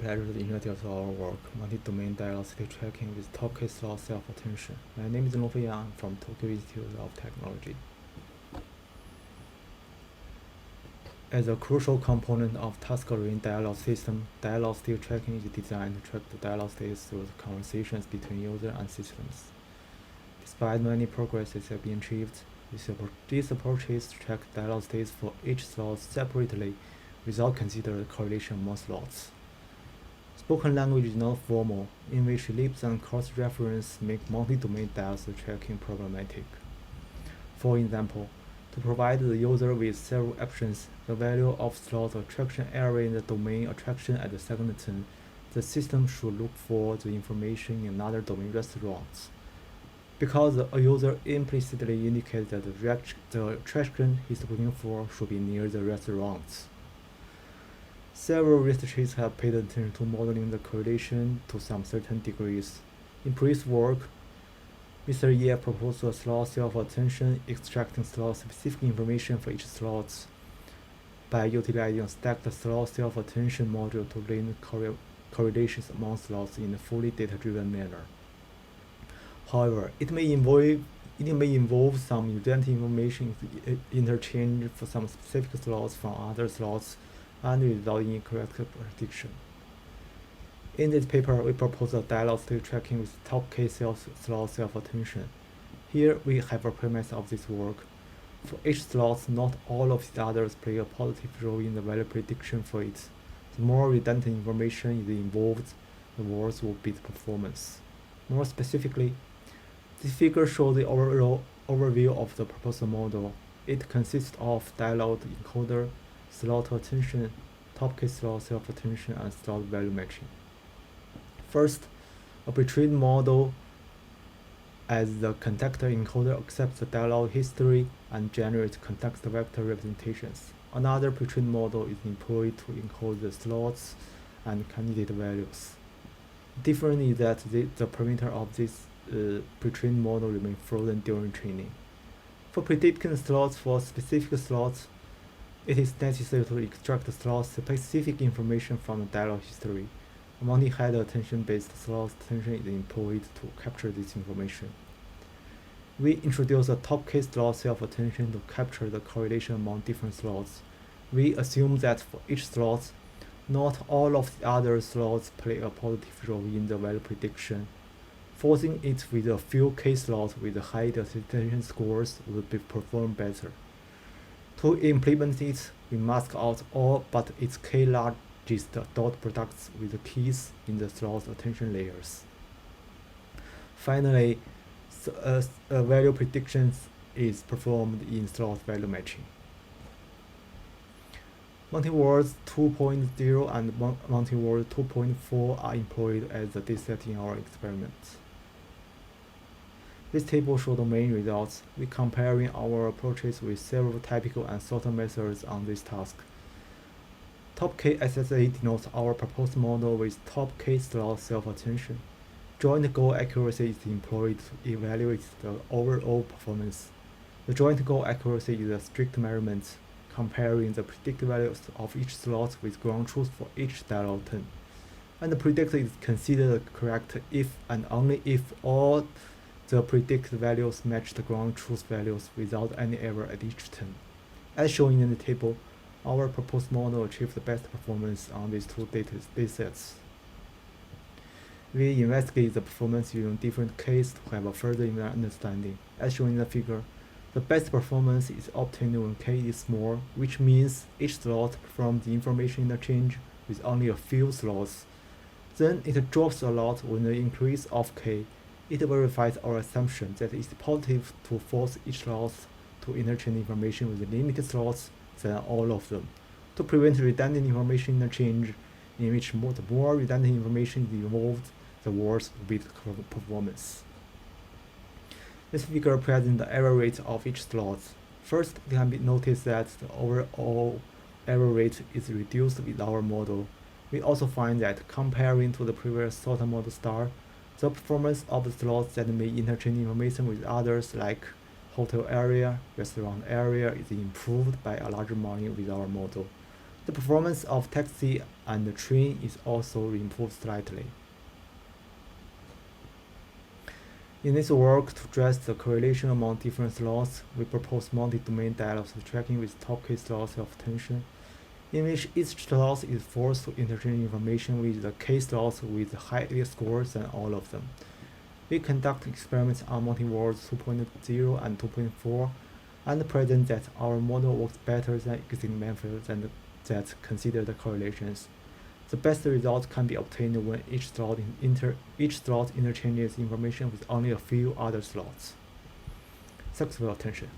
pleasure to introduce our work, multi-domain diversity tracking with top case law self-attention. My name is Longfei Yang from Tokyo Institute of Technology. As a crucial component of task-oriented dialogue system, dialogue state tracking is designed to track the dialogue states through the conversations between user and systems. Despite many progresses have been achieved, these approaches track dialogue states for each slot separately without considering the correlation among slots. Spoken language is not formal, in which ellipse and cross-reference make multi-domain dialogue tracking problematic. For example, to provide the user with several options, the value of slot attraction area in the domain attraction at the second turn, the system should look for the information in another domain restaurants. Because a user implicitly indicates that the attraction he's looking for should be near the restaurants. Several researchers have paid attention to modeling the correlation to some certain degrees. In previous work, Mr. Ye proposed a slot self-attention extracting slot-specific information for each slot by utilizing a stacked slot self-attention module to link correlations among slots in a fully data-driven manner. However, it may involve some redundant information interchange for some specific slots from other slots and result in incorrect prediction. In this paper, we propose a dialogue state tracking with top case slot self-attention. Here, we have a premise of this work. For each slot, not all of the others play a positive role in the value prediction for it. The more redundant information is involved, the worse will be the performance. More specifically, this figure shows the overall overview of the proposal model. It consists of dialogue encoder, slot attention, top case slot self-attention, and slot value matching. First, a pre-trained model as the contactor encoder accepts the dialogue history and generates context vector representations. Another pre-trained model is employed to encode the slots and candidate values. The difference is that the parameter of this pre-trained model remains frozen during training. For predicting slots for specific slots, it is necessary to extract slot-specific information from the dialogue history. A multi-head attention-based slot attention is employed to capture this information. We introduce a top case slot self-attention to capture the correlation among different slots. We assume that for each slot, not all of the other slots play a positive role in the value prediction. Forcing it with a few case slots with high attention scores would be performed better. To implement it, we mask out all but its k-largest dot products with the keys in the slot attention layers. Finally, value prediction is performed in slot value matching. MultiWOZ 2.0 and MultiWOZ 2.4 are employed as the dataset in our experiment. This table shows the main results. We're comparing our approaches with several typical and sorted methods on this task. Top K SSA denotes our proposed model with top K slot self-attention. Joint goal accuracy is employed to evaluate the overall performance. The joint goal accuracy is a strict measurement, comparing the predicted values of each slot with ground truth for each dialogue turn. And the predictor is considered correct if and only if all the predicted values match the ground truth values without any error at each turn. As shown in the table, our proposed model achieved the best performance on these two datasets. We investigate the performance using different cases to have a further understanding. As shown in the figure, the best performance is obtained when k is small, which means each slot performs the information interchange with only a few slots. Then it drops a lot when the increase of k. It verifies our assumption that it's positive to force each slot to interchange information with limited slots than all of them, to prevent redundant information interchange, in which the more redundant information is involved, the worse will be the performance. This figure presents the error rate of each slot. First, it can be noticed that the overall error rate is reduced with our model. We also find that comparing to the previous sorted model star, the performance of the slots that may interchange information with others like hotel area, restaurant area is improved by a larger margin with our model. The performance of taxi and train is also improved slightly. In this work, to address the correlation among different slots, we propose multi-domain dialogue tracking with top k slots of attention, in which each slot is forced to interchange information with the k slots with higher scores than all of them. We conduct experiments on MultiWOZ 2.0 and 2.4 and present that our model works better than existing methods that consider the correlations. The best result can be obtained when each slot interchanges information with only a few other slots. Thanks for your attention.